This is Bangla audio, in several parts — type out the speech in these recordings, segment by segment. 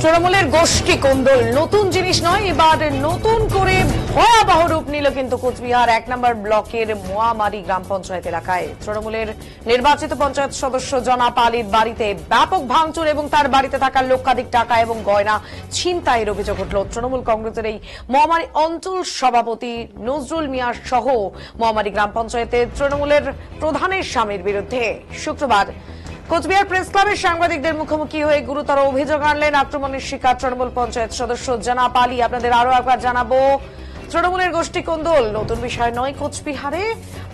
তৃণমূলের গোষ্ঠী কোন্দল নতুন জিনিস নয়, এবার নতুন করে ভয়াবহ রূপ নিল কিন্তু কোচবিহার ১ নম্বর ব্লকের মোয়ামারি গ্রাম পঞ্চায়েত এলাকায়। তৃণমূলের নির্বাচিত পঞ্চায়েত সদস্য জনাব আলীর বাড়িতে ব্যাপক ভাঙচুর এবং তার বাড়িতে থাকা লক্ষাধিক টাকা এবং গয়না ছিনতাইয়ের অভিযোগ উঠল। তৃণমূল কংগ্রেসের এই মোয়ামারি অঞ্চল সভাপতি নজরুল মিয়া সহ মোয়ামারি গ্রাম পঞ্চায়েতের তৃণমূলের প্রধানের স্বামীর বিরুদ্ধে শুক্রবার কোচবিহার প্রেস ক্লাবের সাংবাদিকদের মুখোমুখি হয়ে গুরুতর অভিযোগ আনলেন আক্রমণের শিকার তৃণমূল পঞ্চায়েত সদস্য জনাব আলী। আপনাদের আরো একবার জানাবো, তৃণমূলের গোষ্ঠী কোন্দল নতুন বিষয় নয় কোচবিহারে,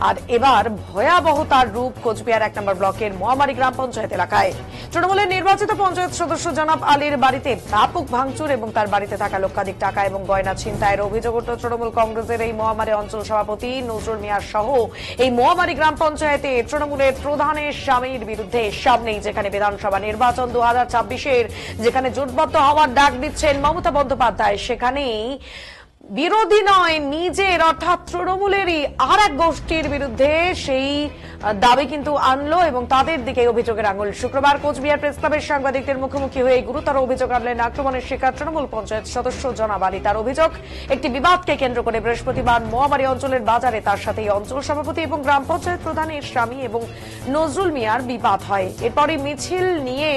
আর এবার ভয়াবহ তার রূপ কোচবিহার ১ নম্বর ব্লকের মোয়ামারি গ্রাম পঞ্চায়েত এলাকায়। তৃণমূলের নির্বাচিত পঞ্চায়েত সদস্য জনাব আলীর বাড়িতে ব্যাপক ভাঙচুর এবং তার বাড়িতে থাকা লক্ষাধিক টাকা এবং গয়না ছিনতাইয়ের অভিযোগ উঠল তৃণমূল কংগ্রেসের এই মোয়ামারি অঞ্চল সভাপতি নজরুল মিয়া সহ এই মোয়ামারি গ্রাম পঞ্চায়েতে তৃণমূলের প্রধানের স্বামীর বিরুদ্ধে। সামনেই যেখানে বিধানসভা নির্বাচন ২০২৬-এর, যেখানে জোটবদ্ধ হওয়ার ডাক দিচ্ছেন মমতা বন্দ্যোপাধ্যায়, সেখানেই বিরোধী নয় নিজের অর্থাৎ তৃণমূলেরই আর এক গোষ্ঠীর বিরুদ্ধে সেই দাবি কিন্তু আনলো এবং তাদের দিকে অভিযোগের আঙুল। শুক্রবার কোচবিহার প্রেস ক্লাবের সাংবাদিকদের মুখোমুখি হয়ে গুরুতর অভিযোগ আনলেন আক্রমণের শিকার তৃণমূল পঞ্চায়েত সদস্য জনাব আলী। তার অভিযোগ, একটি বিবাদকে কেন্দ্র করে বৃহস্পতিবার মোয়ামারি অঞ্চলের বাজারে তার সাথে অঞ্চল সভাপতি এবং গ্রাম পঞ্চায়েত প্রধানের স্বামী এবং নজরুল মিয়ার বিবাদ হয়। এরপরই মিছিল নিয়ে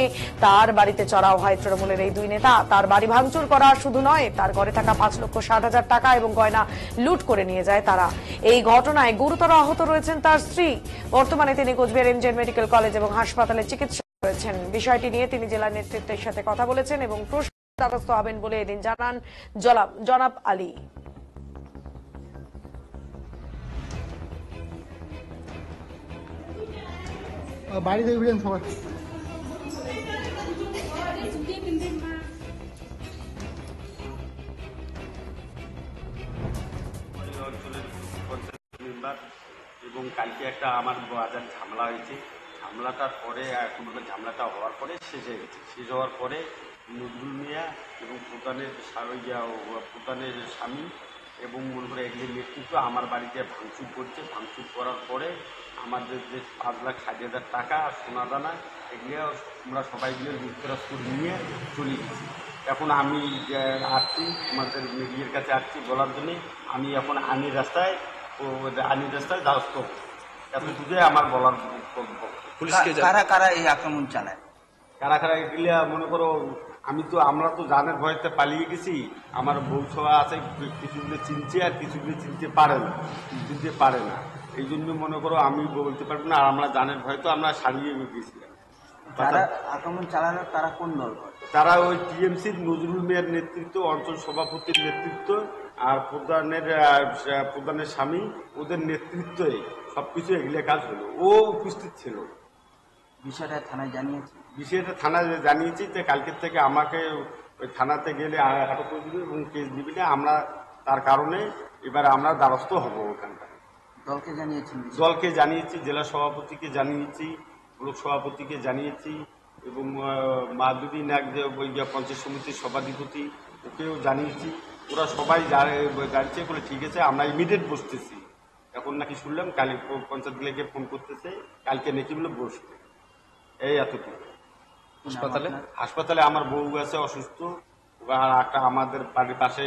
তার বাড়িতে চড়াও হয় তৃণমূলের এই দুই নেতা। তার বাড়ি ভাঙচুর করা শুধু নয়, তার ঘরে থাকা ৫,৬০,০০০ টাকা এবং গয়না লুট করে নিয়ে যায় তারা। এই ঘটনায় গুরুতর আহত রয়েছেন তার স্ত্রী। বর্তমানে তিনি কোচবিহার এমজেএন মেডিকেল কলেজ এবং হাসপাতালে চিকিৎসা রয়েছেন। বিষয়টি নিয়ে তিনি জেলা নেতৃত্বের সাথে কথা বলেছেন এবং প্রশাসনের দ্বারস্থ হবেন বলে এদিন জানান জনাব আলী। বাড়িতে সবাই এবং কালকে একটা আমার বাজার ঝামেলা হয়েছে। ঝামেলাটার পরে এখন ঝামেলাটা হওয়ার পরে শেষ হয়ে গেছে। শেষ হওয়ার পরে নজরুল মিয়া এবং প্রধানের স্বামী এবং মনে করে এগুলির নেতৃত্ব আমার বাড়িতে ভাঙচুর করছে। ভাঙচুর করার পরে আমাদের যে ৫,৬০,০০০ টাকা আর সোনা দানা এগুলি আমরা সবাই মিলে লুটতরাজ নিয়ে চলে গেছি। এখন আমি আসছি আমাদের মিডিয়ার কাছে আসছি বলার জন্যে। আমি এখন আনির রাস্তায় দ্বারস্থ এত দুধে আমার বলার পুলিশকে কারা কারা এই আক্রমণ চালায়, কারা এগুলা মনে করো আমরা তো জানের ভয়তে পালিয়ে গেছি। আমার বউ ছোয়া আছে, কিছুগুলো চিনছে আর কিছুগুলো চিনতে পারে না। এই জন্য মনে করো আমি বলতে পারবো না। আর আমরা জানের ভয় তো আমরা সারিয়ে গেছিলাম। যারা আক্রমণ চালানো তারা কোন দল? তারা ওই টিএমসির নজরুল মিয়ার নেতৃত্ব, অঞ্চল সভাপতির নেতৃত্ব আর প্রধানের স্বামী, ওদের নেতৃত্বে সবকিছু এগুলো কাজ হলো। ও উপস্থিত ছিল। বিষয়টা থানায় জানিয়েছি? বিষয়টা থানায় জানিয়েছি যে কালকের থেকে আমাকে ওই থানাতে গেলে আটক করে দিবে এবং কেস দিবি না। আমরা তার কারণে এবার আমরা দ্বারস্থ হব ওখানটায়। দলকে জানিয়েছি? দলকে জানিয়েছি, জেলা সভাপতিকে জানিয়েছি, ব্লক সভাপতিকে জানিয়েছি এবং মাধুরী নাগ যে ওই পঞ্চায়েত সমিতির সভাধিপতি ওকেও জানিয়েছি। ওরা সবাই জানছে বলে ঠিক আছে আমরা ইমিডিয়েট বসতেছি। এখন নাকি শুনলাম কাল পঞ্চায়েতগুলোকে ফোন করতেছে, কালকে নাকি বলে বসবে। এই এতটুকু। হাসপাতালে আমার বউ আছে অসুস্থ, আর একটা আমাদের বাড়ির পাশে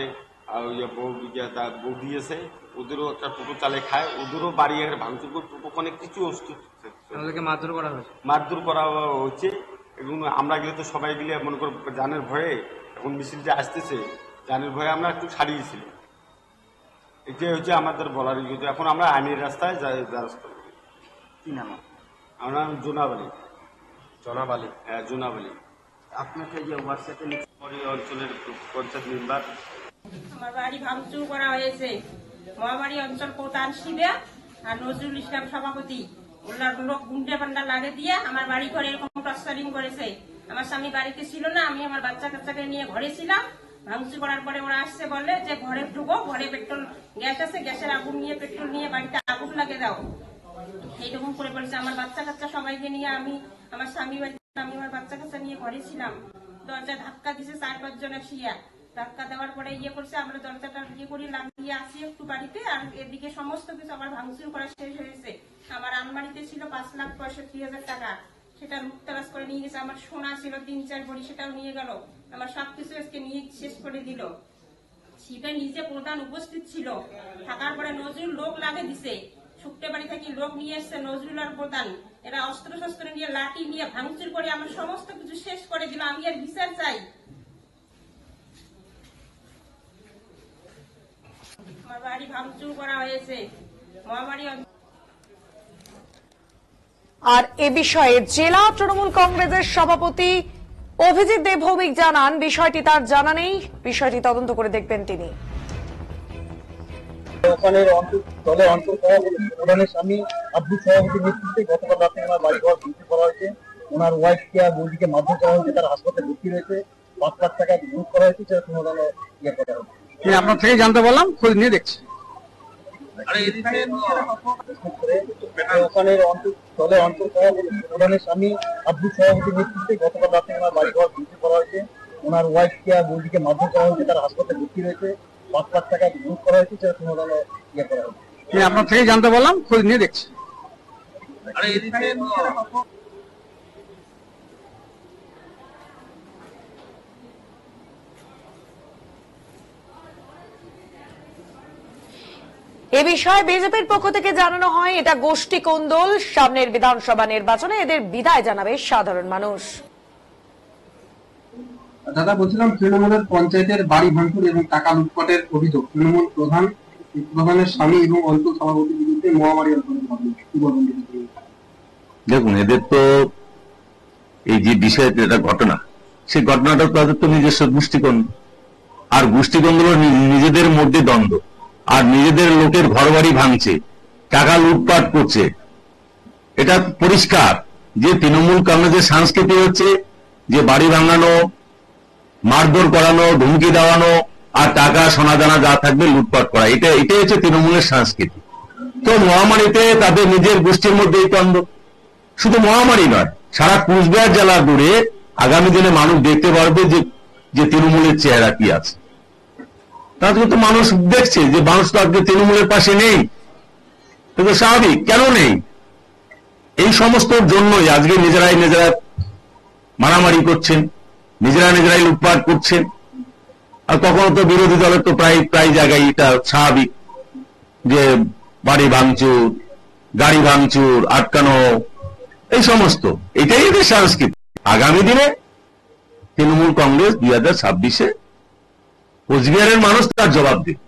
বউ দিয়েছে, ওদেরও একটা টোটো চালে খায়, ওদেরও বাড়ি ভাঙচুর করে টোটো অনেক কিছু মারধর করা হচ্ছে। এবং আমরা গেলে তো সবাই গেলে মনে করো জানের ভয়ে, এখন মিছিলটা আসতেছে জানের ভয়ে আমরা একটু ছাড়িয়েছিলাম। এটাই হচ্ছে আমাদের বলার ইয়ে। এখন আমরা আইনের রাস্তায় দ্বারস্থ। কি নাম? আমার নাম জনাব আলী। হ্যাঁ, জনাব আলী। আপনাকে যে হোয়াটসঅ্যাপে অঞ্চলের পঞ্চায়েত মেম্বার। আমার বাড়ি ভাঙচুর করা হয়েছে। মহাবাড়ি অঞ্চল প্রধান শিবে আর নজরুল ইসলাম সভাপতি ওনার লোক গুন্ডে পান্ডা লাগে দিয়ে আমার বাড়ি ঘরে এরকম টর্চারিং করেছে। আমার স্বামী বাড়িতে ছিল না, আমি আমার বাচ্চা কাচ্চাকে নিয়ে ঘরে ছিলাম। ভাঙচুর করার পরে ওরা আসছে, বলে যে ঘরে ঢুকো, ঘরে পেট্রোল গ্যাস আছে, গ্যাসের আগুন নিয়ে পেট্রোল নিয়ে বাড়িতে আগুন লাগে দাও, এইরকম করে বলেছে। আমার বাচ্চা কাচ্চা সবাইকে নিয়ে আমি আমার স্বামী বাড়িতে, আমি আমার বাচ্চা কাচ্চা নিয়ে ঘরে ছিলাম। দরজা ধাক্কা দিছে ৪-৫ জন শিয়া। ধাক্কা দেওয়ার পরে করছে, আমরা দরজাটা করি লাগিয়ে আসি একটু বাড়িতে। আর এদিকে সমস্ত কিছু আমার ভাঙচুর করা শেষ হয়েছে। আমার আলমারিতে ছিল ৫,৬৫,০০০ টাকা, সেটা লুটতরাজ করে নিয়ে গেছে। আমার সোনা ছিল ৩-৪ ভরি, সেটাও নিয়ে গেল। আমার সবকিছু আজকে নিয়ে শেষ করে দিল। শিবে নিজে প্রধান উপস্থিত ছিল, থাকার পরে নজরুল লোক লাগে দিছে, শুক্তে বাড়ি থেকে লোক নিয়ে এসছে নজরুল আর প্রধান, এরা অস্ত্র শস্ত্র নিয়ে লাঠি নিয়ে ভাঙচুর করে আমার সমস্ত কিছু শেষ করে দিল। আমি এর বিচার চাই। আমার বাড়ি ভাঙচুর করা হয়েছে, মহামারী আর এ বিষয়ে জেলা তৃণমূল কংগ্রেসের সভাপতি অভিজিৎ দেব ভৌমিক জানান, বিষয়টি তার জানা নেই, বিষয়টি তদন্ত করে দেখবেন তিনি। ওখানের দলের অন্তঃসভাপতি প্রধানের স্বামী আব্দুল সভাপতির নেতৃত্বে গতকাল রাতে আমার বাড়ি ঘর ভাঙচুর করা হয়েছে। ওনার ওয়াইফকে আর বৌদিকে মারধর করা হয়েছে, তার হাসপাতালে ভর্তি রয়েছে, 5 লাখ টাকা ঘুষ করা হয়েছে, সেটা সমাধান করা হবে। আপনার থেকে জানতে পারলাম, খোঁজ নিয়ে দেখছি। ওখানের দলের অন্তঃসভাপতি প্রধানের স্বামী আব্দুল সভাপতির নেতৃত্বে গতকাল রাতে আমার বাড়ি ঘর ভাঙচুর করা হয়েছে। ওনার ওয়াইফকে আর বৌদিকে মারধর করা হয়েছে, তার হাসপাতালে ভর্তি রয়েছে, 5 লাখ টাকা ঘুষ করা হয়েছে, সেটা সমাধান করা হবে। আপনার থেকে জানতে পারলাম, খোঁজ নিয়ে দেখছি। এ বিষয়ে বিজেপির পক্ষ থেকে জানানো হয়, এটা গোষ্ঠী কোন্দল, সামনের বিধানসভা নির্বাচনে এদের বিদায় জানাবে সাধারণ মানুষ। দাদা বলছিলাম, তৃণমূলের পঞ্চায়েতের বাড়ি ভাঙচুর এবং টাকা লুটপাটের অভিযোগ তৃণমূল প্রধানের স্বামী এবং অঞ্চল সভাপতির বিরুদ্ধে মহামারী দেখুন, এদের তো এই যে বিষয়টা, এটা ঘটনা, সেই ঘটনাটা তাদের তো নিজস্ব গোষ্ঠীকন্দ, আর গোষ্ঠীকন্দ হলো নিজেদের মধ্যে দ্বন্দ্ব, আর নিজেদের লোকের ঘর বাড়ি ভাঙছে, টাকা লুটপাট করছে। এটা পরিষ্কার যে তৃণমূল কংগ্রেসের সংস্কৃতি হচ্ছে যে বাড়ি ভাঙানো, মারধর করানো, ধমকি দেওয়ানো, আর টাকা সোনাদানা যা থাকবে লুটপাট করা। এটাই হচ্ছে তৃণমূলের সংস্কৃতি। তো মহামারীতে তাদের নিজের গোষ্ঠীর মধ্যে এই দ্বন্দ্ব, শুধু মহামারী নয়, সারা কুচবিহার জেলা জুড়ে আগামী দিনে মানুষ দেখতে পারবে যে তৃণমূলের চেহারা কি আছে। তাদের তো মানুষ দেখছে যে মানুষ তো আজকে তৃণমূলের পাশে নেই, তো স্বাভাবিক। কেন নেই? এই সমস্ত জন্যই আজকে নিজেরাই মারামারি করছেন, নিজেরাই লুটপাট করছেন। আর কখনো তো বিরোধী দলের তো প্রায় জায়গায় এটা স্বাভাবিক যে বাড়ি ভাঙচুর, গাড়ি ভাঙচুর, আটকানো, এই সমস্ত, এটাই এদের সংস্কৃতি। আগামী দিনে তৃণমূল কংগ্রেস 2026-এ কোচবিহারের মানুষ তার জবাব দেবে।